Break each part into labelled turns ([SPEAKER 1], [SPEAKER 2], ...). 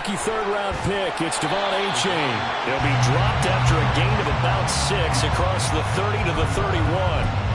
[SPEAKER 1] rookie third-round pick. It's Devon A-Chain. He'll be dropped after a gain of about 6 across the 30 to the 31.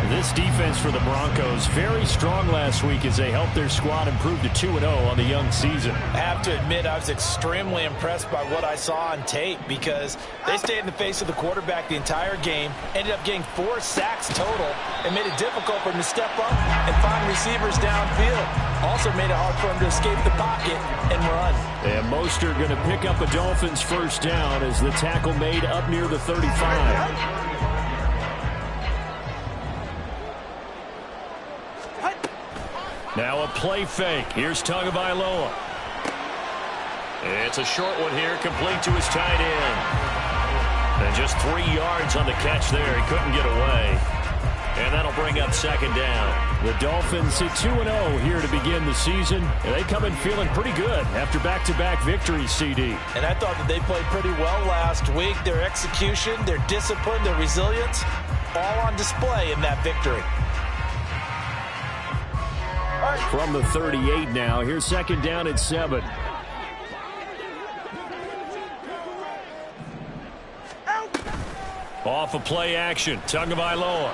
[SPEAKER 1] This defense for the Broncos, very strong last week as they helped their squad improve to 2-0 on the young season.
[SPEAKER 2] I have to admit, I was extremely impressed by what I saw on tape because they stayed in the face of the quarterback the entire game, ended up getting 4 sacks total, and made it difficult for him to step up and find receivers downfield. Also made it hard for him to escape the pocket and run.
[SPEAKER 1] And Mostert going to pick up a Dolphins first down as the tackle made up near the 35. Now a play fake. Here's Tagovailoa. It's a short one here, complete to his tight end. And just 3 yards on the catch there. He couldn't get away. And that'll bring up second down. The Dolphins sit 2-0 here to begin the season. And they come in feeling pretty good after back-to-back victories, CD.
[SPEAKER 2] And I thought that they played pretty well last week. Their execution, their discipline, their resilience, all on display in that victory.
[SPEAKER 1] From the 38 now. Here's second down at 7. Off a play action. Tagovailoa.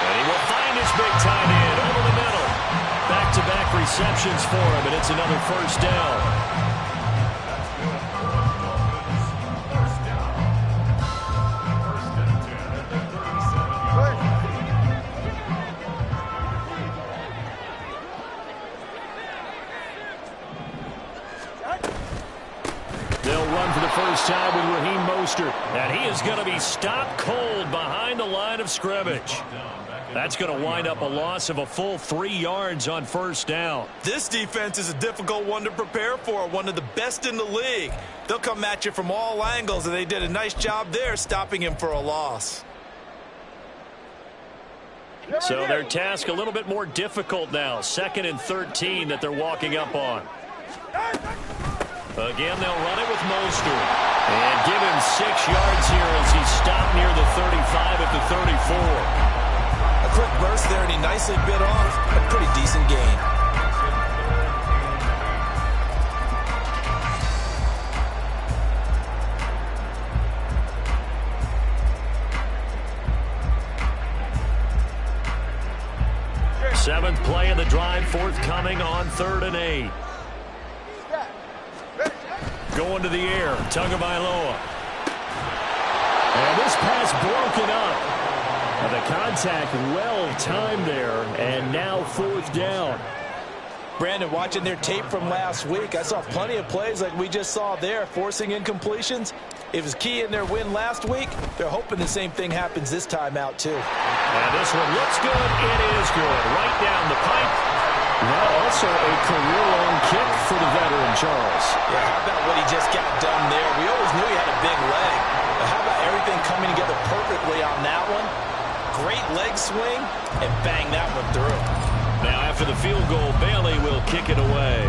[SPEAKER 1] And he will find his big tight end over the middle. Back-to-back receptions for him, and it's another first down. First time with Raheem Mostert, and he is going to be stopped cold behind the line of scrimmage. That's going to wind up a loss of a full 3 yards on first down.
[SPEAKER 2] This defense is a difficult one to prepare for, one of the best in the league. They'll come at you from all angles, and they did a nice job there stopping him for a loss.
[SPEAKER 1] So their task a little bit more difficult now. 2nd and 13 that they're walking up on. Again, they'll run it with Mostert. And give him 6 yards here as he's stopped near the 35 at the 34.
[SPEAKER 2] A quick burst there, and he nicely bit off a pretty decent gain.
[SPEAKER 1] Seventh play of the drive forthcoming on 3rd and 8. Going to the air, Tagovailoa. And this pass broken up. And the contact well timed there, and now 4th down.
[SPEAKER 2] Brandon, watching their tape from last week, I saw plenty of plays like we just saw there, forcing incompletions. It was key in their win last week. They're hoping the same thing happens this time out, too.
[SPEAKER 1] And this one looks good. It is good. Right down the pipe. Now also a career-long kick for the veteran, Charles.
[SPEAKER 2] Yeah, how about what he just got done there? We always knew he had a big leg. But how about everything coming together perfectly on that one? Great leg swing, and bang that one through.
[SPEAKER 1] Now after the field goal, Bailey will kick it away.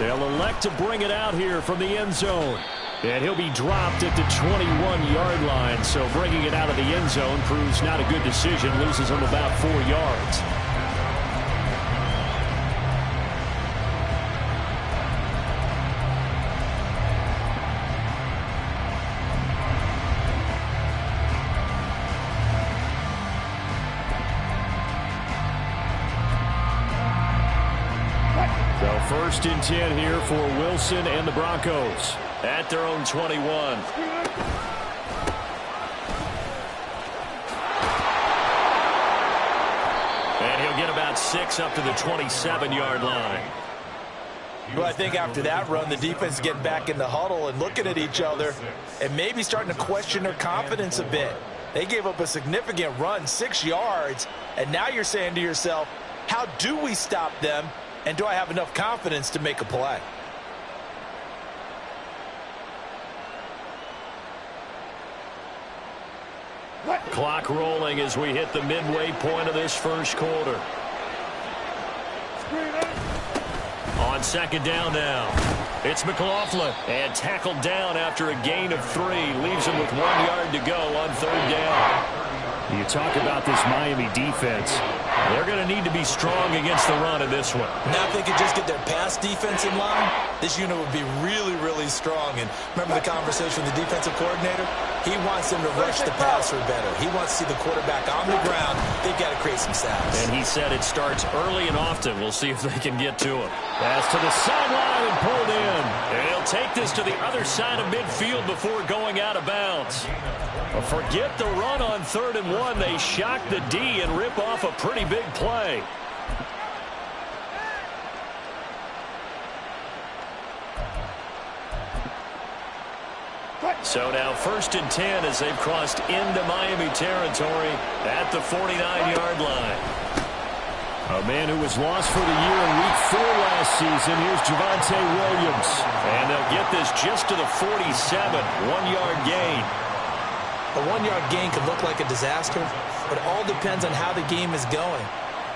[SPEAKER 1] They'll elect to bring it out here from the end zone. And he'll be dropped at the 21-yard line. So bringing it out of the end zone proves not a good decision. Loses him about 4 yards. So 1st and 10 here for Wilson and the Broncos. At their own 21. And he'll get about 6 up to the 27-yard line.
[SPEAKER 2] Well, I think after that run, the defense is getting back in the huddle and looking at each other and maybe starting to question their confidence a bit. They gave up a significant run, 6 yards, and now you're saying to yourself, how do we stop them, and do I have enough confidence to make a play?
[SPEAKER 1] Clock rolling as we hit the midway point of this first quarter. On 2nd down now. It's McLaughlin. And tackled down after a gain of 3. Leaves him with 1 yard to go on 3rd down. You talk about this Miami defense. They're going to need to be strong against the run in this one.
[SPEAKER 2] Now if they could just get their pass defense in line, this unit would be really, really strong. And remember the conversation with the defensive coordinator? He wants them to rush the passer better. He wants to see the quarterback on the ground. They've got to create some sacks.
[SPEAKER 1] And he said it starts early and often. We'll see if they can get to him. Pass to the sideline and pulled in. And he'll take this to the other side of midfield before going out of bounds. But forget the run on 3rd and 1. They shock the D and rip off a pretty big play. So now 1st and 10 as they've crossed into Miami territory at the 49-yard line. A man who was lost for the year in Week 4 last season. Here's Javonte Williams. And they'll get this just to the 47. 1-yard gain.
[SPEAKER 2] A 1-yard gain could look like a disaster, but it all depends on how the game is going.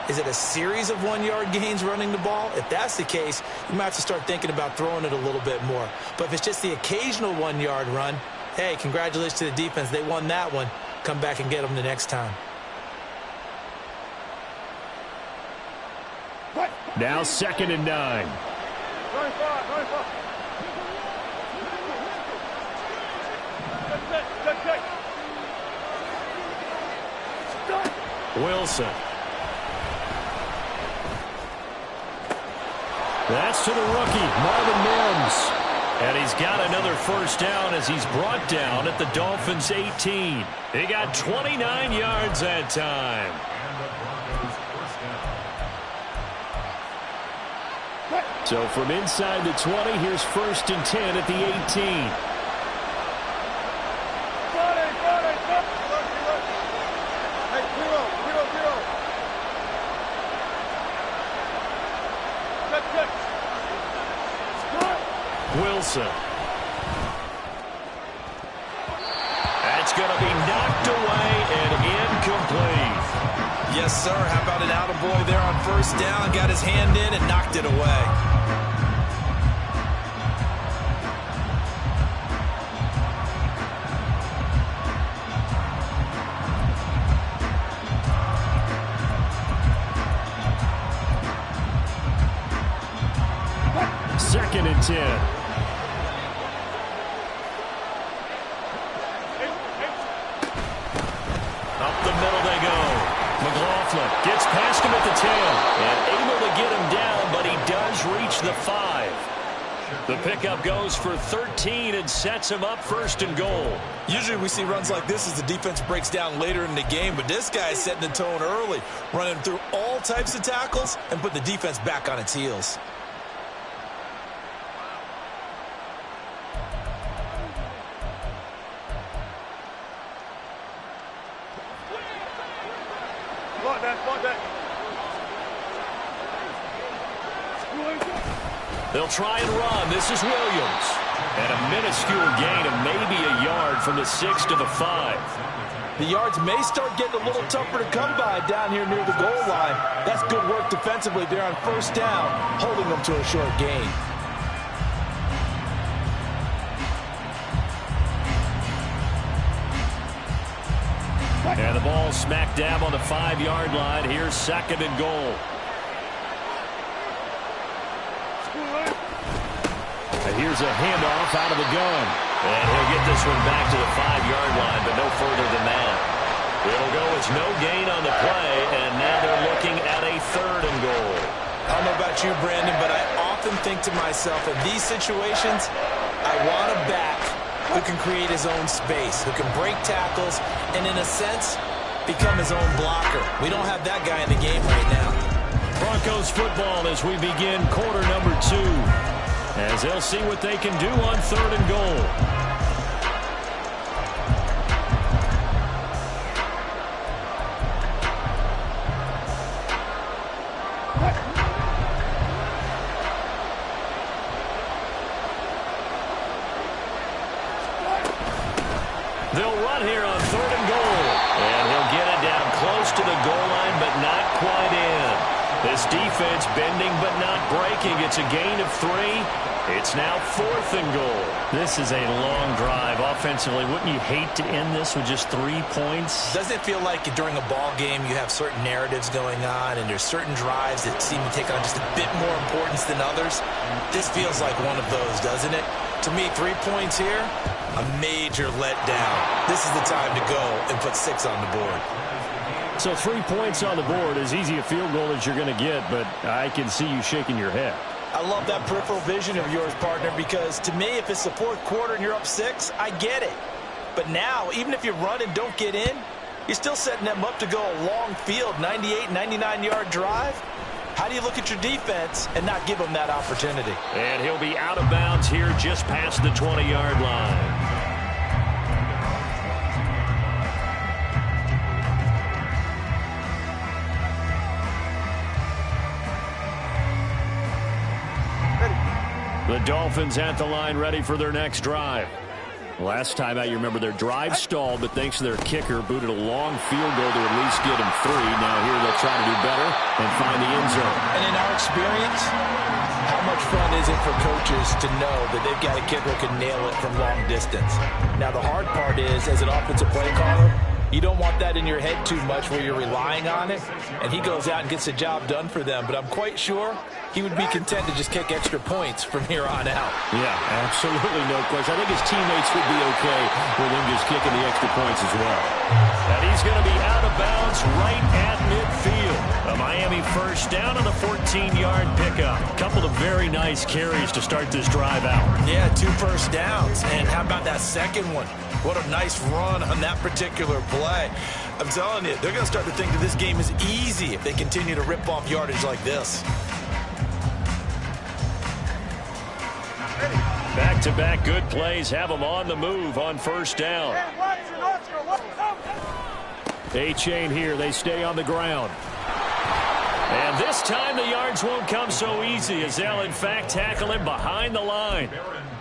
[SPEAKER 2] Is it a series of 1-yard gains running the ball? If that's the case, you might have to start thinking about throwing it a little bit more. But if it's just the occasional 1-yard run, hey, congratulations to the defense. They won that one. Come back and get them the next time.
[SPEAKER 1] Now 2nd and 9. Wilson. That's to the rookie, Marvin Mims. And he's got another 1st down as he's brought down at the Dolphins' 18. He got 29 yards that time. So from inside the 20, here's 1st and 10 at the 18. Wilson. That's going to be knocked away and incomplete.
[SPEAKER 2] Yes, sir. How about an attaboy there on 1st down? Got his hand in and knocked it away.
[SPEAKER 1] Second and 10. Up the middle they go. McLaughlin gets past him at the 10 and able to get him down, but he does reach the 5. The pickup goes for 13 and sets him up 1st and goal.
[SPEAKER 2] Usually we see runs like this as the defense breaks down later in the game, but this guy is setting the tone early, running through all types of tackles and put the defense back on its heels.
[SPEAKER 1] They'll try and run. This is Williams. And a minuscule gain of maybe a yard from the 6 to the 5.
[SPEAKER 2] The yards may start getting a little tougher to come by down here near the goal line. That's good work defensively there on 1st down, holding them to a short gain.
[SPEAKER 1] And the ball smack dab on the 5-yard line. Here's 2nd and goal. And here's a handoff out of the gun. And he'll get this one back to the 5-yard line, but no further than that. It'll go as no gain on the play, and now they're looking at a 3rd and goal.
[SPEAKER 2] I don't know about you, Brandon, but I often think to myself, in these situations, I want a back who can create his own space, who can break tackles, and in a sense, become his own blocker. We don't have that guy in the game right now.
[SPEAKER 1] Broncos football as we begin quarter number 2. As they'll see what they can do on 3rd and goal. They'll run here on 3rd and goal. And he'll get it down close to the goal line, but not quite in. This defense bending but not breaking. It's a gain of 3. It's now 4th and goal.
[SPEAKER 3] This is a long drive offensively. Wouldn't you hate to end this with just 3 points?
[SPEAKER 2] Doesn't it feel like during a ball game you have certain narratives going on and there's certain drives that seem to take on just a bit more importance than others? This feels like one of those, doesn't it? To me, 3 points here, a major letdown. This is the time to go and put 6 on the board.
[SPEAKER 1] So 3 points on the board, as easy a field goal as you're going to get, but I can see you shaking your head.
[SPEAKER 2] I love that peripheral vision of yours, partner, because to me, if it's the 4th quarter and you're up 6, I get it. But now, even if you run and don't get in, you're still setting them up to go a long field, 98, 99-yard drive. How do you look at your defense and not give them that opportunity?
[SPEAKER 1] And he'll be out of bounds here just past the 20-yard line. The Dolphins at the line ready for their next drive. Last time out, you remember their drive stalled, but thanks to their kicker, booted a long field goal to at least get them 3. Now here they'll try to do better and find the end zone.
[SPEAKER 2] And in our experience, how much fun is it for coaches to know that they've got a kicker who can nail it from long distance? Now the hard part is, as an offensive play caller, you don't want that in your head too much where you're relying on it, and he goes out and gets the job done for them. But I'm quite sure he would be content to just kick extra points from here on out.
[SPEAKER 1] Yeah, absolutely no question. I think his teammates would be okay with him just kicking the extra points as well. And he's going to be out of bounds right at midfield. A Miami first down on the 14-yard pickup. A couple of very nice carries to start this drive out.
[SPEAKER 2] Yeah, 2 first downs. And how about that second one? What a nice run on that particular play. I'm telling you, they're going to start to think that this game is easy if they continue to rip off yardage like this.
[SPEAKER 1] Back-to-back good plays have them on the move on first down. A-chain here. They stay on the ground. And this time the yards won't come so easy as they'll, in fact, tackle him behind the line.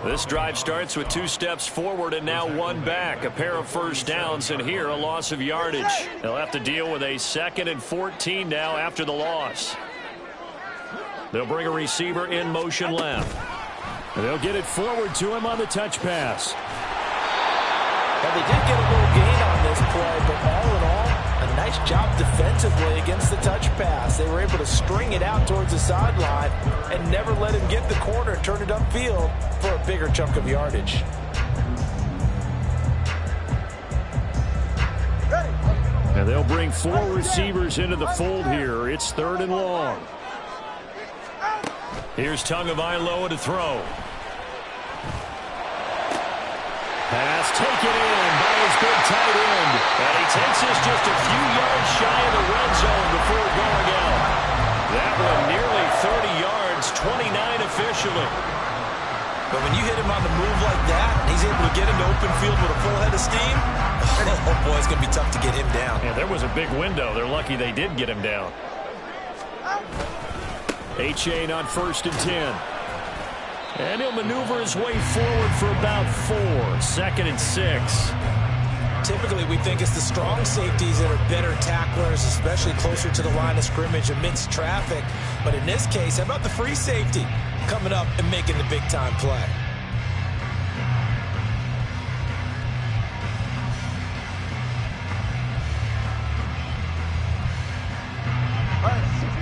[SPEAKER 1] This drive starts with 2 steps forward and now 1 back. A pair of first downs, and here a loss of yardage. They'll have to deal with a 2nd and 14 now after the loss. They'll bring a receiver in motion left. And they'll get it forward to him on the touch pass.
[SPEAKER 2] Now, they did get a little gain on this play, but all in all, a nice job defensively against the touch pass. They were able to string it out towards the sideline and never let him get the corner, turn it upfield for a bigger chunk of yardage.
[SPEAKER 1] And they'll bring 4 receivers into the fold here. It's 3rd and long. Here's Tagovailoa to throw. Pass taken in by his big tight end. And he takes this just a few yards shy of the red zone before going out. That one nearly 30 yards, 29 officially.
[SPEAKER 2] But when you hit him on the move like that, and he's able to get into open field with a full head of steam, oh boy, it's going to be tough to get him down.
[SPEAKER 1] Yeah, there was a big window. They're lucky they did get him down. A-chain on 1st and 10. And he'll maneuver his way forward for about 4. 2nd and 6.
[SPEAKER 2] Typically, we think it's the strong safeties that are better tacklers, especially closer to the line of scrimmage amidst traffic. But in this case, how about the free safety coming up and making the big-time play?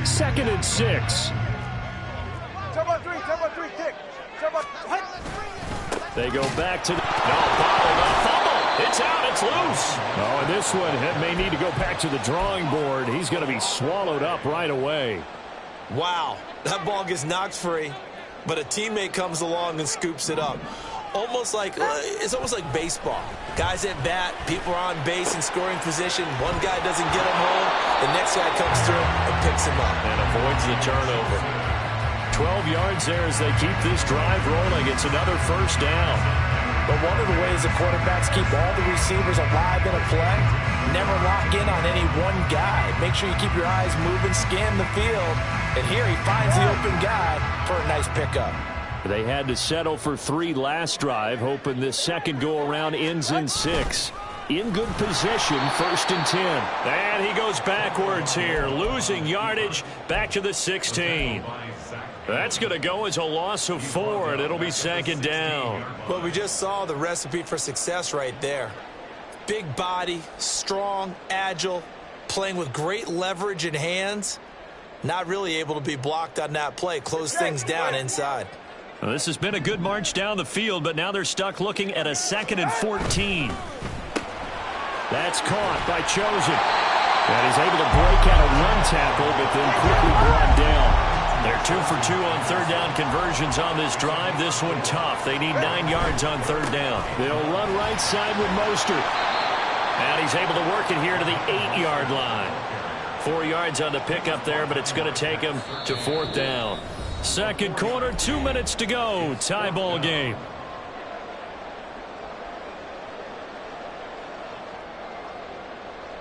[SPEAKER 1] Second and 6. They go back to the... fumble. It's out. It's loose. Oh, and this one may need to go back to the drawing board. He's going to be swallowed up right away.
[SPEAKER 2] Wow. That ball gets knocked free, but a teammate comes along and scoops it up. It's almost like baseball. Guys at bat, people are on base in scoring position. One guy doesn't get him home. The next guy comes through and picks him up.
[SPEAKER 1] And avoids the turnover. 12 yards there as they keep this drive rolling. It's another first down.
[SPEAKER 2] But one of the ways the quarterbacks keep all the receivers alive in a play, never lock in on any one guy. Make sure you keep your eyes moving, scan the field. And here he finds the open guy for a nice pickup.
[SPEAKER 1] They had to settle for 3 last drive, hoping this second go-around ends in 6. in good position, 1st and 10. And he goes backwards here, losing yardage back to the 16. That's going to go as a loss of 4, and it'll be 2nd down.
[SPEAKER 2] Well, we just saw the recipe for success right there. Big body, strong, agile, playing with great leverage in hands. Not really able to be blocked on that play. Close things down inside.
[SPEAKER 1] Well, this has been a good march down the field, but now they're stuck looking at a 2nd and 14. That's caught by Chosen. And he's able to break out a run tackle, but then quickly brought down. They're 2 for 2 on 3rd down conversions on this drive. This one tough. They need 9 yards on 3rd down. They'll run right side with Mostert. And he's able to work it here to the 8-yard line. 4 yards on the pickup there, but it's going to take him to 4th down. 2nd quarter, 2 minutes to go. Tie ball game.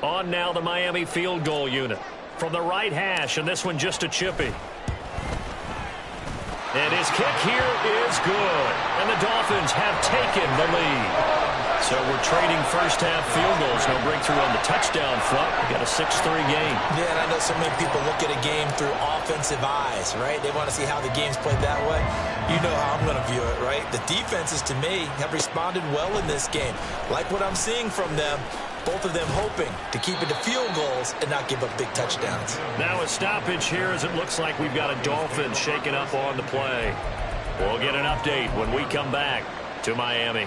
[SPEAKER 1] On now the Miami field goal unit. From the right hash, and this one just a chippy. And his kick here is good. And the Dolphins have taken the lead. So we're trading first half field goals. No breakthrough on the touchdown front. We got a 6-3 game.
[SPEAKER 2] Yeah, and I know so many people look at a game through offensive eyes, right? They want to see how the game's played that way. You know how I'm going to view it, right? The defenses, to me, have responded well in this game. Like what I'm seeing from them. Both of them hoping to keep it to field goals and not give up big touchdowns.
[SPEAKER 1] Now a stoppage here as it looks like we've got a Dolphin shaking up on the play. We'll get an update when we come back to Miami.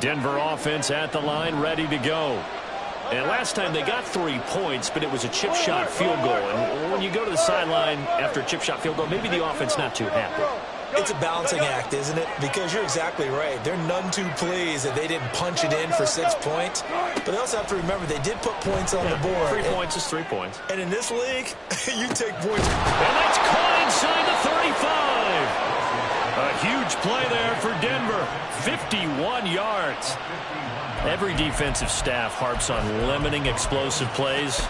[SPEAKER 1] Denver offense at the line, ready to go. And last time they got 3 points, but it was a chip shot field goal. And when you go to the sideline after a chip shot field goal, maybe the offense not too happy.
[SPEAKER 2] It's a balancing act, isn't it? Because you're exactly right. They're none too pleased that they didn't punch it in for 6 points. But they also have to remember they did put points on the board.
[SPEAKER 1] 3 points is 3 points.
[SPEAKER 2] And in this league, you take points.
[SPEAKER 1] And that's caught inside the 35. A huge play there for Denver. 51 yards. Every defensive staff harps on limiting explosive plays.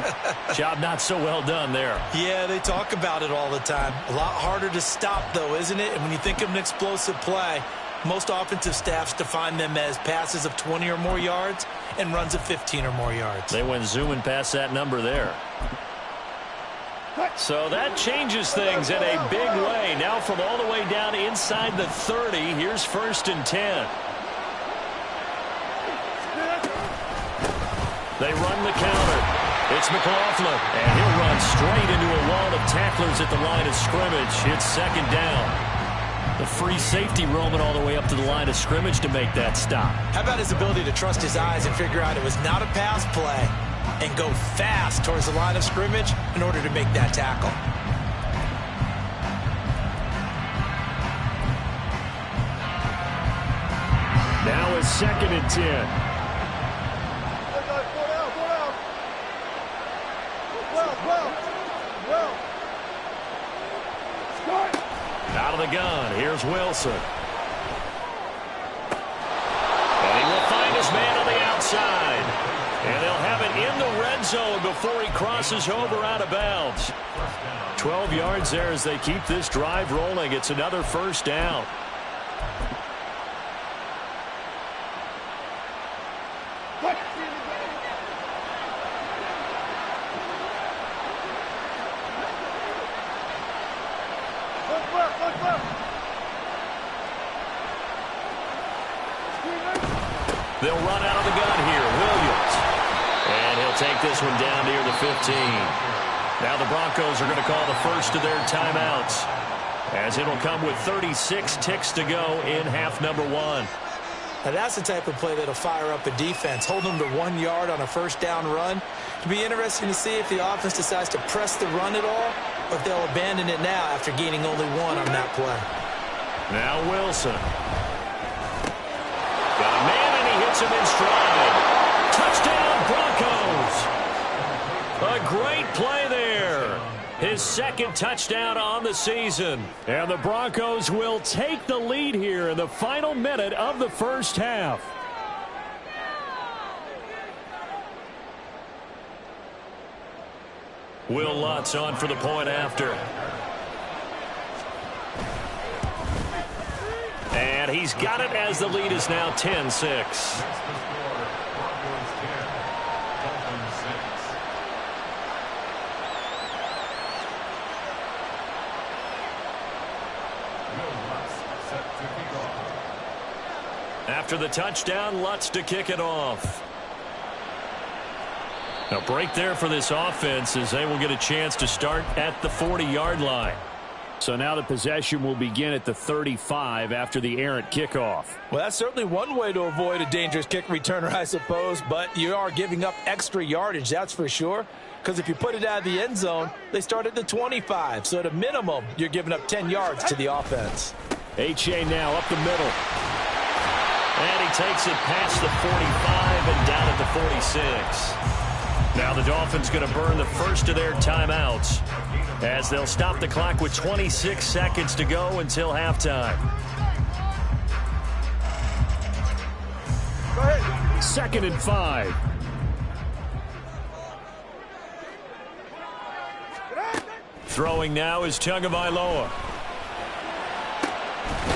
[SPEAKER 1] Job not so well done there.
[SPEAKER 2] Yeah, they talk about it all the time. A lot harder to stop, though, isn't it? And when you think of an explosive play, most offensive staffs define them as passes of 20 or more yards and runs of 15 or more yards.
[SPEAKER 1] They went zooming past that number there. So that changes things in a big way. Now from all the way down inside the 30, here's 1st and 10. They run the counter. It's McLaughlin, and he'll run straight into a wall of tacklers at the line of scrimmage. It's 2nd down. The free safety roaming all the way up to the line of scrimmage to make that stop.
[SPEAKER 2] How about his ability to trust his eyes and figure out it was not a pass play and go fast towards the line of scrimmage in order to make that tackle?
[SPEAKER 1] Now it's 2nd and 10. Out of the gun, here's Wilson. And he will find his man on the outside. And they'll have it in the red zone before he crosses over out of bounds. 12 yards there as they keep this drive rolling. It's another 1st down. They'll run out of the gun here. Williams. And he'll take this one down near the 15. Now the Broncos are going to call the first of their timeouts, as it'll come with 36 ticks to go in half number 1.
[SPEAKER 2] Now that's the type of play that'll fire up a defense. Hold them to 1 yard on a 1st down run. It'll be interesting to see if the offense decides to press the run at all, or if they'll abandon it now after gaining only 1 on that play.
[SPEAKER 1] Now Wilson. Got a man, and he hits him in stride. Touchdown, Broncos. A great play there. His 2nd touchdown on the season. And the Broncos will take the lead here in the final minute of the 1st half. Will Lutz on for the point after. And he's got it as the lead is now 10-6. After the touchdown, Lutz to kick it off. A break there for this offense as they will get a chance to start at the 40-yard line. So now the possession will begin at the 35 after the errant kickoff.
[SPEAKER 2] Well, that's certainly one way to avoid a dangerous kick returner, I suppose, but you are giving up extra yardage, that's for sure. Because if you put it out of the end zone, they start at the 25. So at a minimum, you're giving up 10 yards to the offense.
[SPEAKER 1] H.A. now up the middle. And he takes it past the 45 and down at the 46. Now the Dolphins going to burn the first of their timeouts as they'll stop the clock with 26 seconds to go until halftime.
[SPEAKER 2] Go ahead.
[SPEAKER 1] 2nd and 5. Throwing now is Tagovailoa.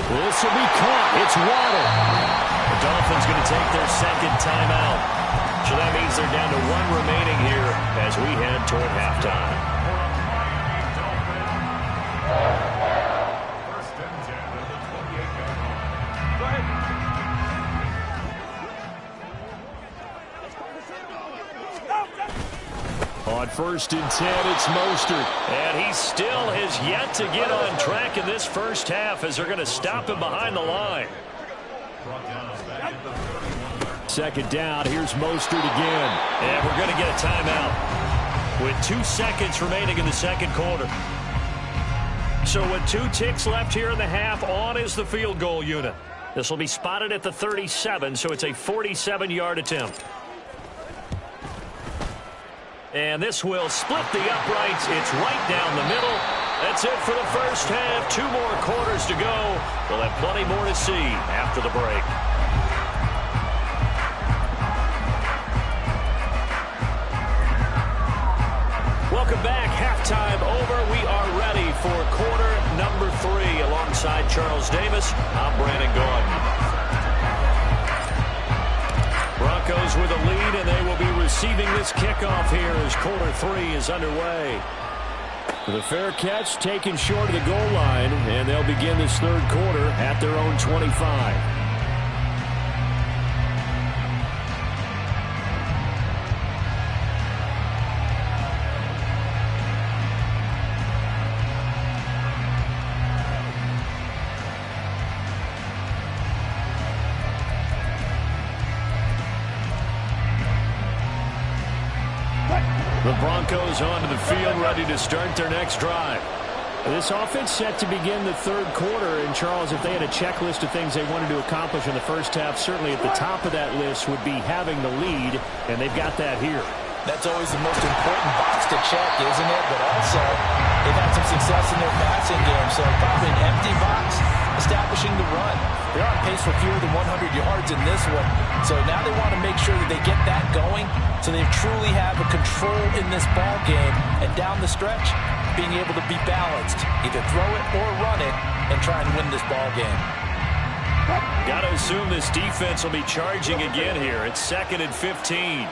[SPEAKER 1] This will be caught. It's Waddle. The Dolphins going to take their second timeout. So that means they're down to 1 remaining here as we head toward halftime. On 1st and 10, it's Mostert. And he still has yet to get on track in this first half as they're going to stop him behind the line. 2nd down, here's Mostert again. And we're going to get a timeout with 2 seconds remaining in the second quarter. So with 2 ticks left here in the half, on is the field goal unit. This will be spotted at the 37, so it's a 47-yard attempt. And this will split the uprights. It's right down the middle. That's it for the first half. 2 more quarters to go. We'll have plenty more to see after the break. Welcome back. Halftime over. We are ready for quarter number 3. Alongside Charles Davis, I'm Brandon Gaudin. Broncos with a lead, and they will be receiving this kickoff here as quarter 3 is underway. The fair catch taken short of the goal line, and they'll begin this third quarter at their own 25. The Broncos onto the field, ready to start their next drive. This offense set to begin the third quarter. And, Charles, if they had a checklist of things they wanted to accomplish in the first half, certainly at the top of that list would be having the lead, and they've got that here.
[SPEAKER 2] That's always the most important box to check, isn't it? But also, they've had some success in their passing game, so probably an empty box, establishing the run. They're on pace for fewer than 100 yards in this one, so now they want to make sure that they get that going so they truly have a control in this ball game, and down the stretch, being able to be balanced, either throw it or run it, and try and win this ball game.
[SPEAKER 1] Got to assume this defense will be charging again here. It's 2nd and 15.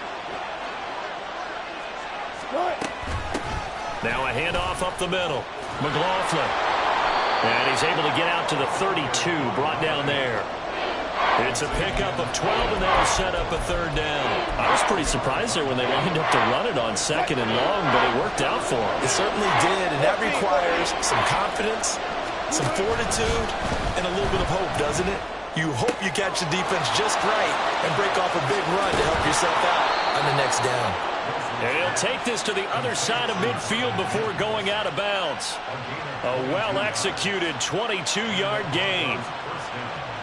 [SPEAKER 1] Now a handoff up the middle. McLaughlin. And he's able to get out to the 32, brought down there. It's a pickup of 12, and that'll set up a third down. I was pretty surprised there when they lined up to run it on 2nd and long, but it worked out for them.
[SPEAKER 2] It certainly did, and that requires some confidence, some fortitude, and a little bit of hope, doesn't it? You hope you catch the defense just right and break off a big run to help yourself out on the next down.
[SPEAKER 1] And he'll take this to the other side of midfield before going out of bounds. A well-executed 22-yard gain.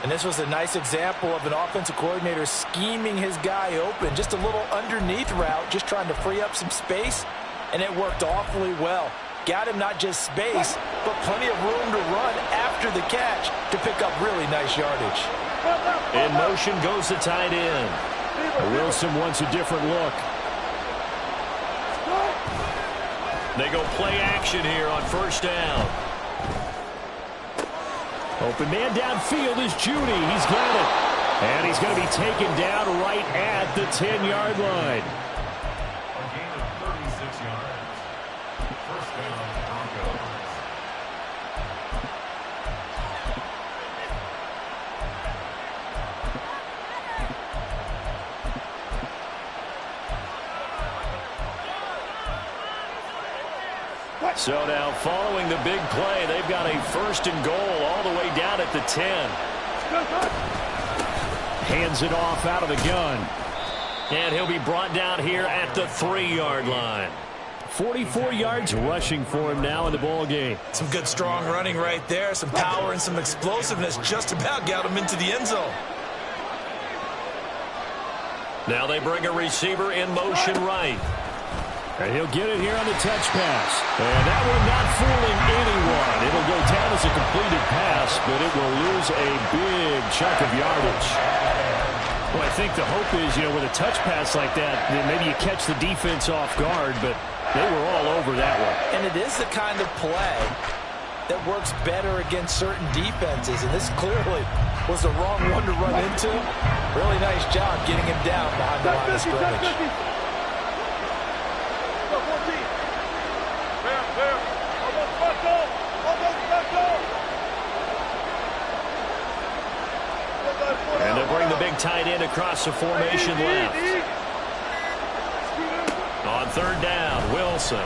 [SPEAKER 2] And this was a nice example of an offensive coordinator scheming his guy open. Just a little underneath route, just trying to free up some space, and it worked awfully well. Got him not just space, but plenty of room to run after the catch to pick up really nice yardage.
[SPEAKER 1] In motion goes the tight end. Wilson wants a different look. They go play action here on first down.
[SPEAKER 3] Open man downfield is Judy. He's got it. And he's going to be taken down right at the 10-yard line.
[SPEAKER 4] A gain of 36 yards. First down, Broncos.
[SPEAKER 1] So now following the big play, they've got a first and goal all the way down at the 10.
[SPEAKER 3] Hands it off out of the gun.
[SPEAKER 1] And he'll be brought down here at the 3-yard line.
[SPEAKER 3] 44 yards rushing for him now in the ball game.
[SPEAKER 2] Some good strong running right there. Some power and some explosiveness just about got him into the end zone.
[SPEAKER 1] Now they bring a receiver in motion right.
[SPEAKER 3] And he'll get it here on the touch pass. And that one not fooling anyone. It'll go down as a completed pass, but it will lose a big chunk of yardage. Well, I think the hope is, with a touch pass like that, maybe you catch the defense off guard, but they were all over that one.
[SPEAKER 2] And it is the kind of play that works better against certain defenses, and this clearly was the wrong one to run into. Really nice job getting him down behind the line of scrimmage.
[SPEAKER 1] And they'll bring the big tight end across the formation left. On third down, Wilson.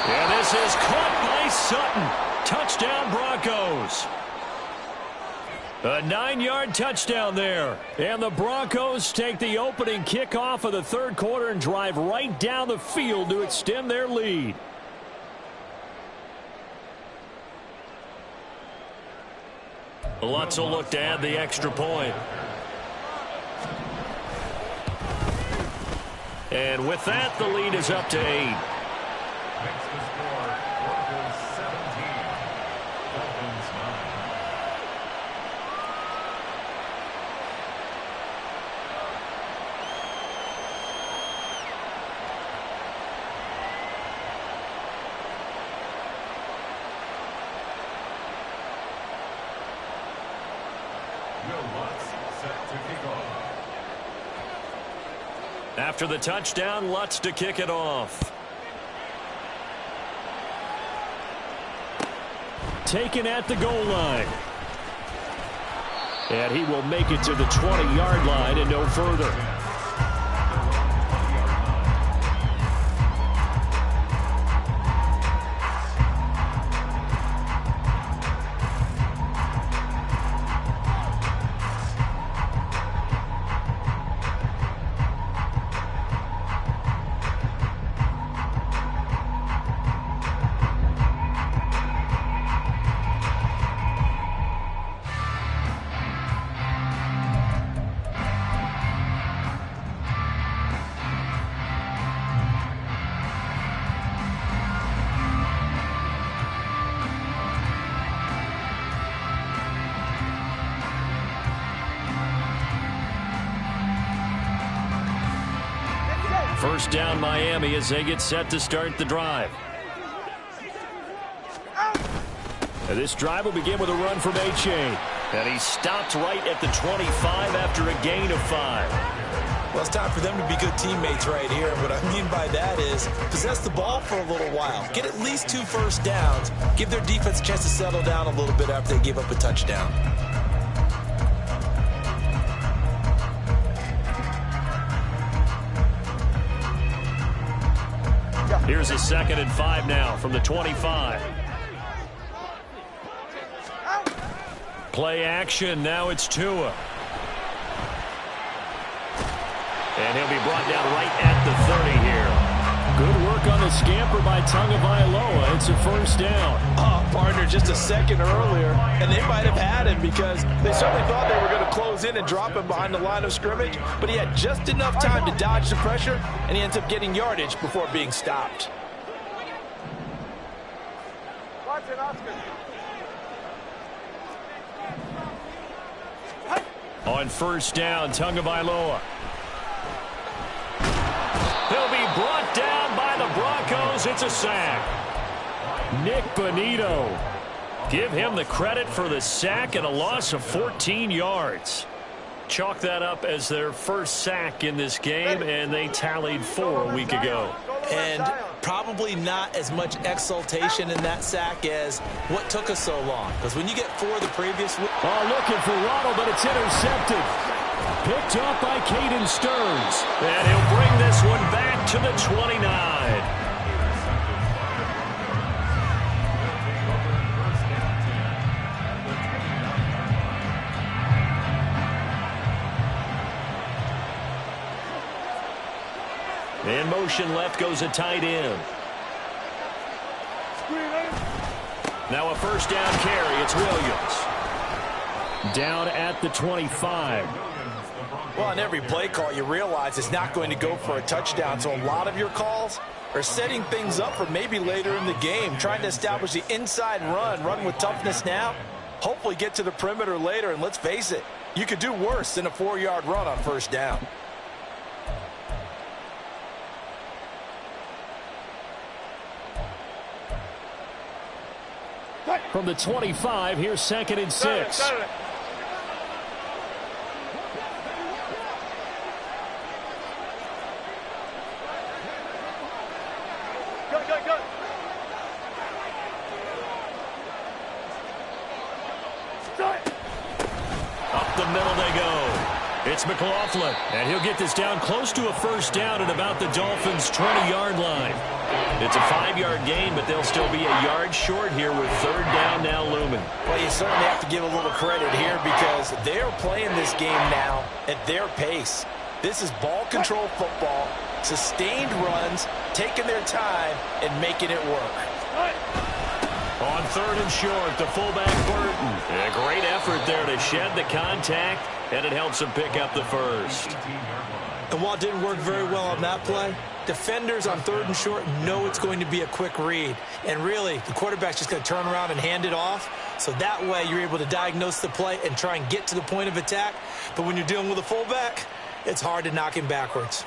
[SPEAKER 1] And this is caught by Sutton. Touchdown, Broncos. A 9-yard touchdown there. And the Broncos take the opening kickoff of the third quarter and drive right down the field to extend their lead. Lutz will look to add the extra point. And with that, the lead is up to 8.
[SPEAKER 4] Makes the score Broncos 17, Dolphins 9. Will Lutz set to kick off.
[SPEAKER 1] After the touchdown, Lutz to kick it off.
[SPEAKER 3] Taken at the goal line. And he will make it to the 20-yard line and no further.
[SPEAKER 1] First down, Miami, as they get set to start the drive. And this drive will begin with a run from A-Chain. And he stopped right at the 25 after a gain of 5.
[SPEAKER 2] Well, it's time for them to be good teammates right here. What I mean by that is possess the ball for a little while. Get at least 2 first downs. Give their defense a chance to settle down a little bit after they give up a touchdown.
[SPEAKER 1] Here's a 2nd and 5 now from the 25. Play action. Now it's Tua. And he'll be brought down right at the 30 here.
[SPEAKER 3] Good work on the scamper by Tagovailoa. It's a first down.
[SPEAKER 2] Oh, partner, just a second earlier, and they might have had him because they certainly thought they were going to close in and drop him behind the line of scrimmage, but he had just enough time to dodge the pressure, and he ends up getting yardage before being stopped.
[SPEAKER 1] On first down, Tagovailoa. He'll be brought down by the Broncos a sack. Nick Bonito. Give him the credit for the sack and a loss of 14 yards. Chalk that up as their first sack in this game, and they tallied 4 a week ago.
[SPEAKER 2] And probably not as much exultation in that sack as what took us so long. Because when you get 4 the previous week.
[SPEAKER 3] Oh, looking for Ronald, but it's intercepted. Picked up by Caden Stearns.
[SPEAKER 1] And he'll bring this one back to the 29. In motion left goes a tight end. Now a first down carry. It's Williams.
[SPEAKER 3] Down at the 25.
[SPEAKER 2] Well, on every play call, you realize it's not going to go for a touchdown. So a lot of your calls are setting things up for maybe later in the game, trying to establish the inside run with toughness now, hopefully get to the perimeter later. And let's face it, you could do worse than a 4-yard run on first down.
[SPEAKER 3] From the 25, here's 2nd and 6.
[SPEAKER 1] Up the middle they go. It's McLaughlin, and he'll get this down close to a first down at about the Dolphins' 20-yard line. It's a 5-yard gain, but they'll still be a yard short here with 3rd down now looming.
[SPEAKER 2] Well, you certainly have to give a little credit here because they're playing this game now at their pace. This is ball control football, sustained runs, taking their time, and making it work.
[SPEAKER 1] On 3rd and short, the fullback Burton. A great effort there to shed the contact, and it helps him pick up the first.
[SPEAKER 2] And while it didn't work very well on that play, defenders on 3rd and short know it's going to be a quick read. And really, the quarterback's just going to turn around and hand it off. So that way, you're able to diagnose the play and try and get to the point of attack. But when you're dealing with a fullback, it's hard to knock him backwards.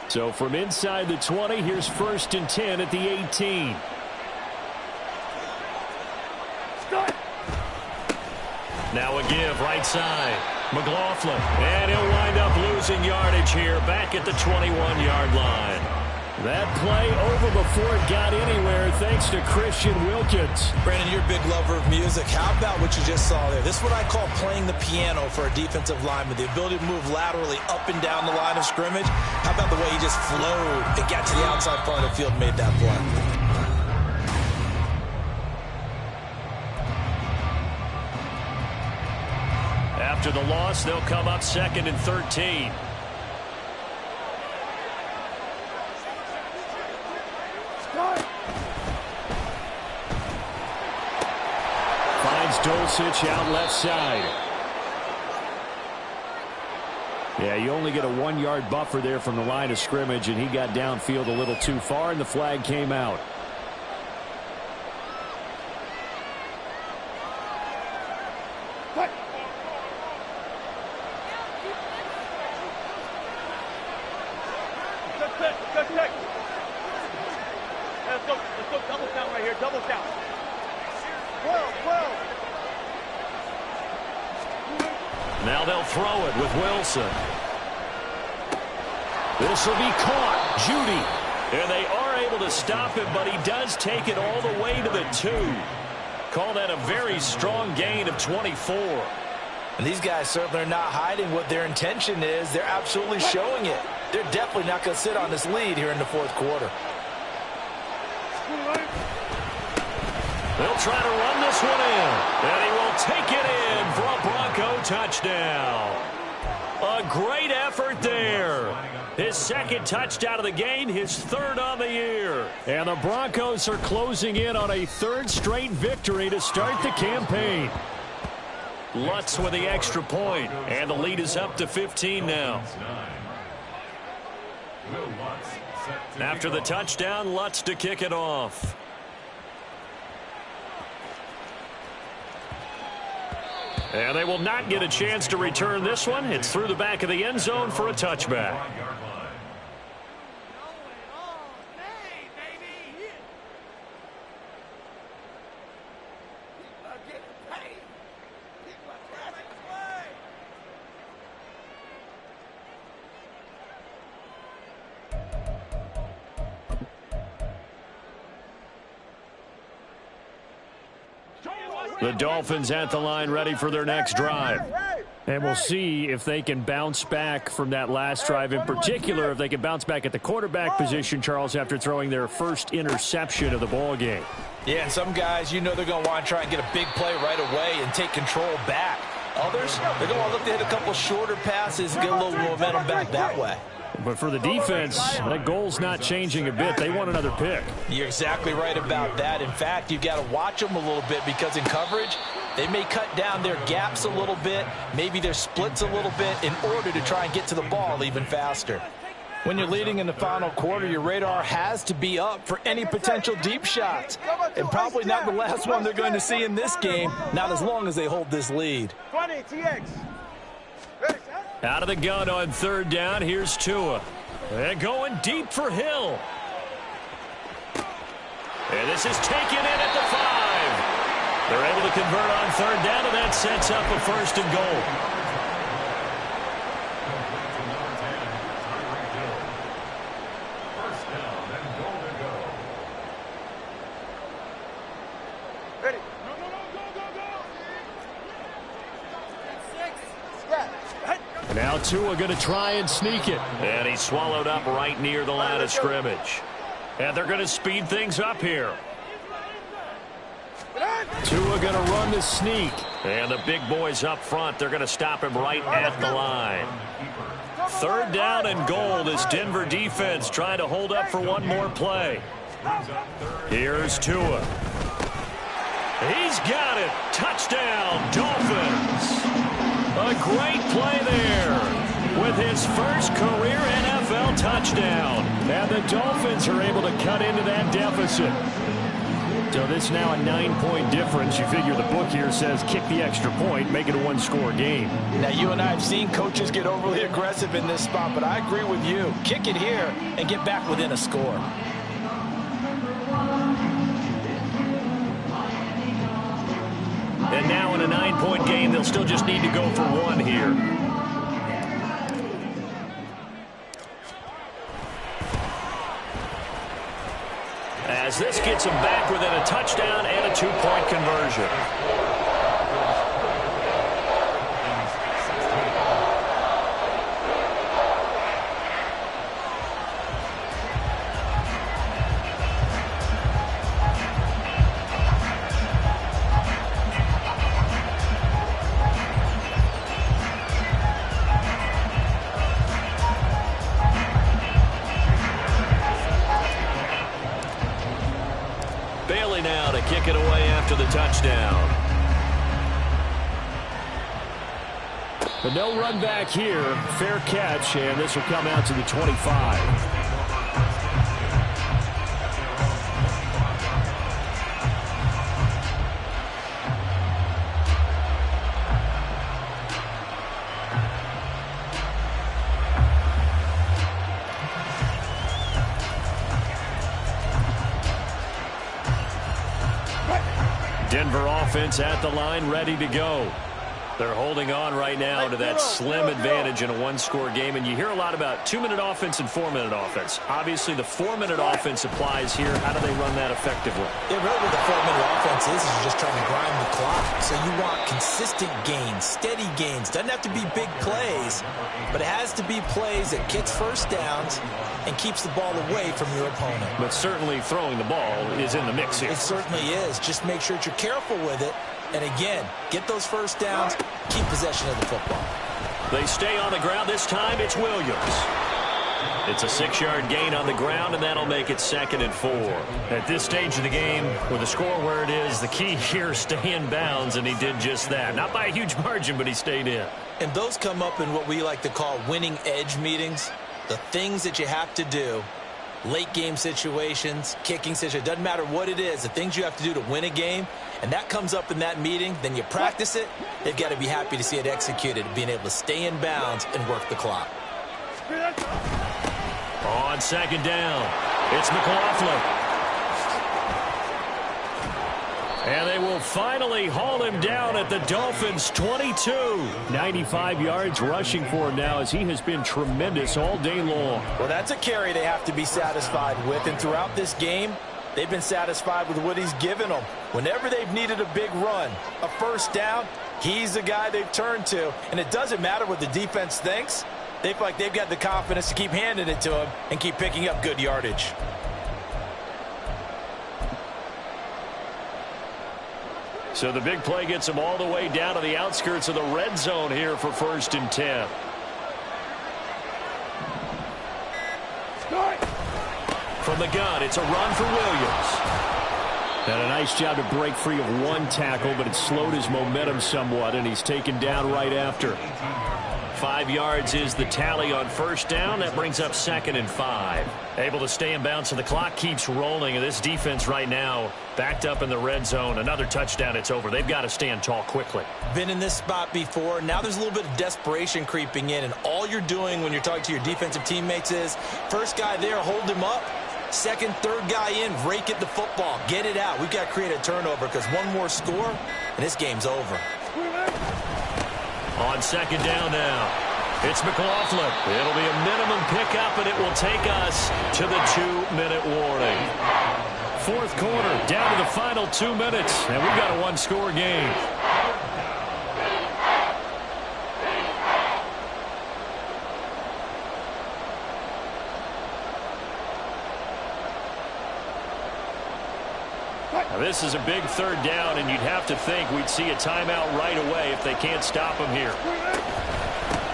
[SPEAKER 3] So from inside the 20, here's 1st and 10 at the 18.
[SPEAKER 1] Now a give right side. McLaughlin. And he'll wind up losing yardage here back at the 21-yard line.
[SPEAKER 3] That play over before it got anywhere thanks to Christian Wilkins.
[SPEAKER 2] Brandon, you're a big lover of music. How about what you just saw there? This is what I call playing the piano for a defensive lineman. The ability to move laterally up and down the line of scrimmage. How about the way he just flowed and got to the outside part of the field and made that play?
[SPEAKER 1] After the loss, they'll come up 2nd and 13.
[SPEAKER 3] Finds Dulcich out left side. Yeah, you only get a 1-yard buffer there from the line of scrimmage, and he got downfield a little too far, and the flag came out.
[SPEAKER 5] Let's go double count right here, double count. 12.
[SPEAKER 1] Now they'll throw it with Wilson. This will be caught. Judy. And they are able to stop him, but he does take it all the way to the 2. Call that a very strong gain of 24.
[SPEAKER 2] And these guys certainly are not hiding what their intention is. They're absolutely showing it. They're definitely not going to sit on this lead here in the 4th quarter.
[SPEAKER 1] They'll try to run this one in. And he will take it in for a Bronco touchdown. A great effort there. His 2nd touchdown of the game, his 3rd on the year.
[SPEAKER 3] And the Broncos are closing in on a 3rd straight victory to start the campaign.
[SPEAKER 1] Lutz with the extra point, and the lead is up to 15 now.
[SPEAKER 4] Will Lutz
[SPEAKER 1] After the touchdown, Lutz to kick it off. And they will not get a chance to return this one. It's through the back of the end zone for a touchback. The Dolphins at the line, ready for their next drive.
[SPEAKER 3] And we'll see if they can bounce back from that last drive. In particular, if they can bounce back at the quarterback position, Charles, after throwing their first interception of the ball game.
[SPEAKER 2] Yeah, and some guys, you know they're going to want to try and get a big play right away and take control back. Others, they're going to look to hit a couple shorter passes and get a little momentum back that way.
[SPEAKER 3] But for the defense, that goal's not changing a bit. They want another pick.
[SPEAKER 2] You're exactly right about that. In fact, you've got to watch them a little bit because in coverage, they may cut down their gaps a little bit, maybe their splits a little bit in order to try and get to the ball even faster. When you're leading in the final quarter, your radar has to be up for any potential deep shots. And probably not the last one they're going to see in this game, not as long as they hold this lead.
[SPEAKER 5] 20, TX.
[SPEAKER 1] Out of the gun on third down, here's Tua. And going deep for Hill. And this is taken in at the 5. They're able to convert on third down, and that sets up a 1st and goal.
[SPEAKER 3] Now Tua going to try and sneak it.
[SPEAKER 1] And he's swallowed up right near the line of scrimmage. And they're going to speed things up here.
[SPEAKER 3] Tua going to run the sneak.
[SPEAKER 1] And the big boys up front, they're going to stop him right at the line. 3rd down and goal. This Denver defense trying to hold up for one more play. Here's Tua. He's got it. Touchdown, Dolphins. A great play there with his first career NFL touchdown.
[SPEAKER 3] And the Dolphins are able to cut into that deficit. So this now a 9-point difference. You figure the book here says kick the extra point, make it a 1-score game.
[SPEAKER 2] Now, you and I have seen coaches get overly aggressive in this spot, but I agree with you. Kick it here and get back within a score.
[SPEAKER 1] And now in a 9-point game, they'll still just need to go for 1 here. As this gets them back within a touchdown and a 2-point conversion. Now to kick it away after the touchdown.
[SPEAKER 3] But no run back here. Fair catch, and this will come out to the 25. Denver offense at the line, ready to go. They're holding on right now to that slim advantage in a 1-score game. And you hear a lot about 2-minute offense and 4-minute offense. Obviously, the 4-minute offense applies here. How do they run that effectively?
[SPEAKER 2] Yeah, really what the 4-minute offense is just trying to grind the clock. So you want consistent gains, steady gains. Doesn't have to be big plays, but it has to be plays that gets first downs and keeps the ball away from your opponent.
[SPEAKER 1] But certainly throwing the ball is in the mix here.
[SPEAKER 2] It certainly is. Just make sure that you're careful with it. And again, get those first downs, keep possession of the football.
[SPEAKER 1] They stay on the ground. This time it's Williams. It's a 6-yard gain on the ground, and that'll make it 2nd and 4. At this stage of the game, with the score where it is, the key here is stay in bounds, and he did just that. Not by a huge margin, but he stayed in.
[SPEAKER 2] And those come up in what we like to call winning edge meetings. The things that you have to do late game situations, kicking situations, doesn't matter what it is, the things you have to do to win a game, and that comes up in that meeting, then you practice it, they've got to be happy to see it executed, being able to stay in bounds and work the clock.
[SPEAKER 1] On second down, it's McLaughlin. And they will finally haul him down at the Dolphins' 22. 95 yards rushing for him now as he has been tremendous all day long.
[SPEAKER 2] Well, that's a carry they have to be satisfied with. And throughout this game, they've been satisfied with what he's given them. Whenever they've needed a big run, a first down, he's the guy they've turned to. And it doesn't matter what the defense thinks. They feel like they've got the confidence to keep handing it to him and keep picking up good yardage.
[SPEAKER 1] So the big play gets him all the way down to the outskirts of the red zone here for 1st and 10. From the gun, it's a run for Williams.
[SPEAKER 3] Had a nice job to break free of one tackle, but it slowed his momentum somewhat, and he's taken down right after.
[SPEAKER 1] 5 yards is the tally on first down. That brings up 2nd and 5. Able to stay in bounds, so the clock keeps rolling. And this defense right now backed up in the red zone. Another touchdown, it's over. They've got to stand tall quickly.
[SPEAKER 2] Been in this spot before. Now there's a little bit of desperation creeping in. And all you're doing when you're talking to your defensive teammates is, first guy there, hold him up. Second, third guy in, rake at the football. Get it out. We've got to create a turnover because one more score, and this game's over.
[SPEAKER 1] On second down now, it's McLaughlin. It'll be a minimum pickup, and it will take us to the 2-minute warning. 4th quarter, down to the final 2 minutes, and we've got a one-score game. Now, this is a big 3rd down, and you'd have to think we'd see a timeout right away if they can't stop him here.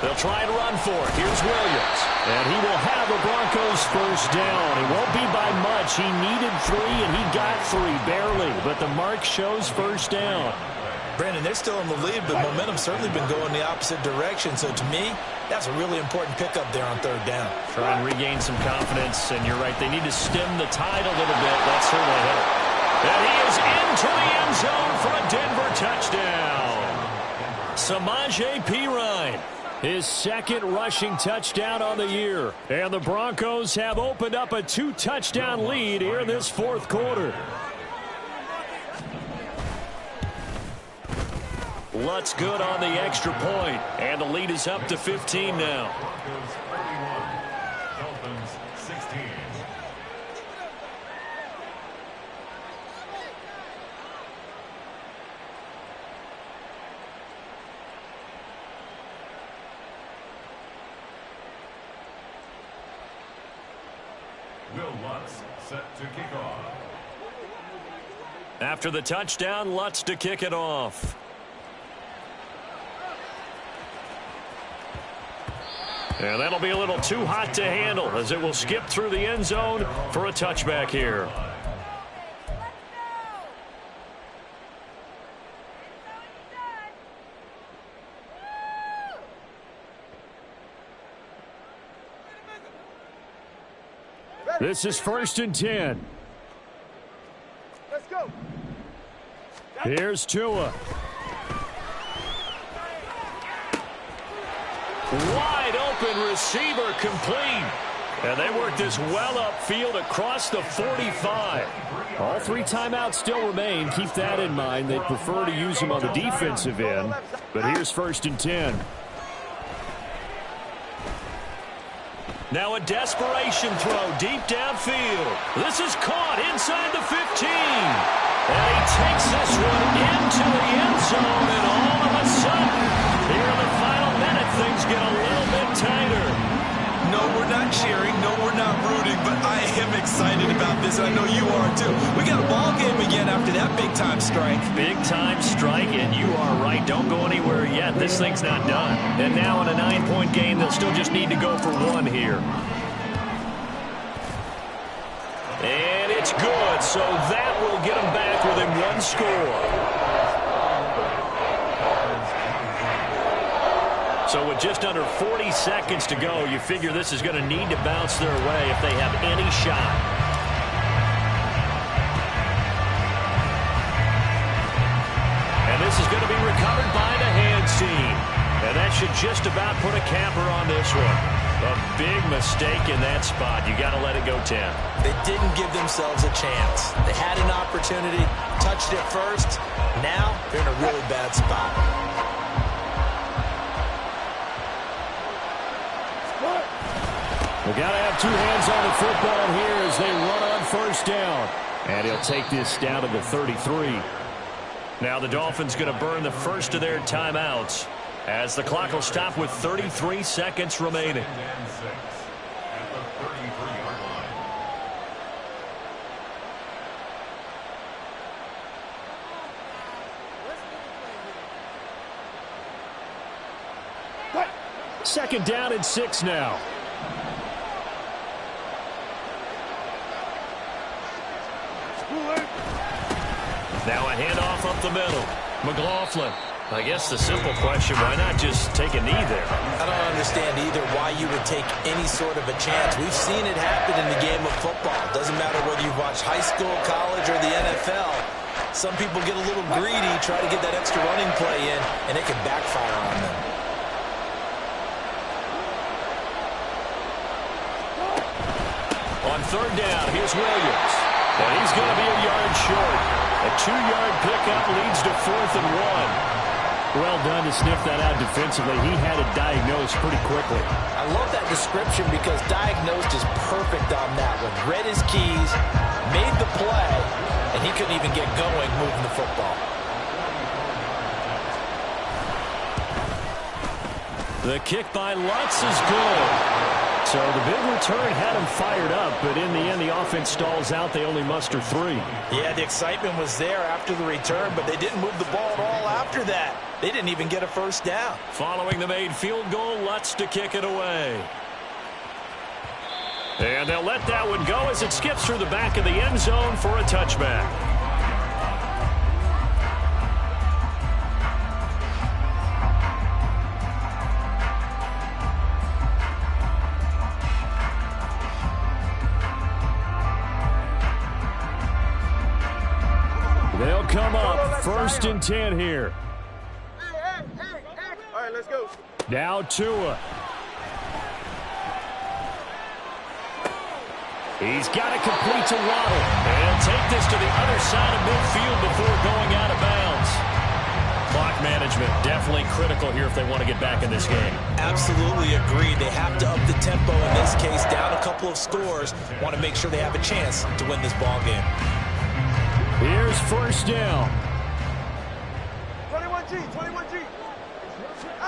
[SPEAKER 1] They'll try and run for it. Here's Williams. And he will have a Broncos first down. It won't be by much. He needed 3, and he got 3, barely. But the mark shows first down.
[SPEAKER 2] Brandon, they're still in the lead, but momentum's certainly been going the opposite direction. So to me, that's a really important pickup there on 3rd down.
[SPEAKER 1] Try and regain some confidence, and you're right. They need to stem the tide a little bit. That certainly helped. And he is into the end zone for a Denver touchdown. Samaje Perine.
[SPEAKER 3] His 2nd rushing touchdown on the year. And the Broncos have opened up a 2-touchdown lead here in this 4th quarter.
[SPEAKER 1] Lutz good on the extra point. And the lead is up to 15 now.
[SPEAKER 4] Broncos 31, Dolphins 16. Will Lutz set to kick off.
[SPEAKER 1] After the touchdown, Lutz to kick it off. And that'll be a little too hot to handle as it will skip through the end zone for a touchback here.
[SPEAKER 3] This is 1st and 10.
[SPEAKER 5] Let's go.
[SPEAKER 3] Here's Tua.
[SPEAKER 1] Wide open receiver complete. And they work this well upfield across the 45.
[SPEAKER 3] All 3 timeouts still remain. Keep that in mind. They prefer to use them on the defensive end. But here's 1st and 10.
[SPEAKER 1] Now a desperation throw deep downfield. This is caught inside the 15. And he takes this one into the end zone. And all of a sudden, here in the final minute, things get a little bit tighter.
[SPEAKER 2] No, we're not cheering. No, we're not rooting. But I am excited about this. I know you are, too. We got a ball game again after that big-time strike.
[SPEAKER 1] Big-time strike, and you are right. Don't go anywhere yet. This thing's not done. And now in a 9-point game, they'll still just need to go for 1 here. And it's good, so that will get them back within 1 score. So with just under 40 seconds to go, you figure this is going to need to bounce their way if they have any shot. And this is going to be recovered by the hands team. And that should just about put a capper on this one. A big mistake in that spot. You got to let it go 10.
[SPEAKER 2] They didn't give themselves a chance. They had an opportunity, touched it first. Now they're in a really bad spot.
[SPEAKER 3] We got to have two hands on the football here as they run on first down. And he'll take this down to the 33.
[SPEAKER 1] Now the Dolphins going to burn the first of their timeouts as the clock will stop with 33 seconds remaining.
[SPEAKER 3] Second down and 6 now.
[SPEAKER 1] Now a handoff up the middle. McLaughlin. I guess the simple question, why not just take a knee there?
[SPEAKER 2] I don't understand either why you would take any sort of a chance. We've seen it happen in the game of football. Doesn't matter whether you watch high school, college, or the NFL. Some people get a little greedy, try to get that extra running play in, and it can backfire on them.
[SPEAKER 1] On third down, here's Williams. And he's going to be a yard short. A 2-yard pickup leads to 4th and 1.
[SPEAKER 3] Well done to sniff that out defensively. He had it diagnosed pretty quickly.
[SPEAKER 2] I love that description because diagnosed is perfect on that one. Read his keys, made the play, and he couldn't even get going moving the football.
[SPEAKER 1] The kick by Lutz is good.
[SPEAKER 3] So the big return had him fired up, but in the end, the offense stalls out. They only muster 3.
[SPEAKER 2] Yeah, the excitement was there after the return, but they didn't move the ball at all after that. They didn't even get a first down.
[SPEAKER 1] Following the made field goal, Lutz to kick it away. And they'll let that one go as it skips through the back of the end zone for a touchback.
[SPEAKER 3] They'll come up 1st and 10 here.
[SPEAKER 5] All right, let's go.
[SPEAKER 3] Now Tua. He's got to complete to Waddle.
[SPEAKER 1] And take this to the other side of midfield before going out of bounds. Clock management definitely critical here if they want to get back in this game.
[SPEAKER 2] Absolutely agree. They have to up the tempo in this case, down a couple of scores. Want to make sure they have a chance to win this ball game.
[SPEAKER 3] Here's first down.
[SPEAKER 5] 21G.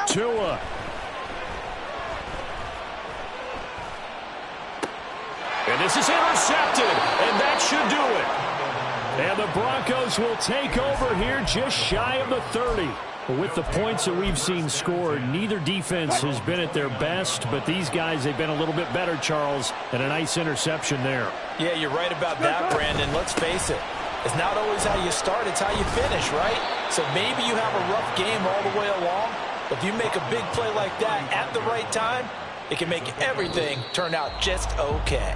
[SPEAKER 3] Tua.
[SPEAKER 1] And this is intercepted, and that should do it.
[SPEAKER 3] And the Broncos will take over here just shy of the 30. With the points that we've seen scored, neither defense has been at their best, but these guys, they've been a little bit better, Charles, and a nice interception there.
[SPEAKER 2] Yeah, you're right about that, Brandon. Let's face it. It's not always how you start, it's how you finish, right? So maybe you have a rough game all the way along, but if you make a big play like that at the right time, it can make everything turn out just okay.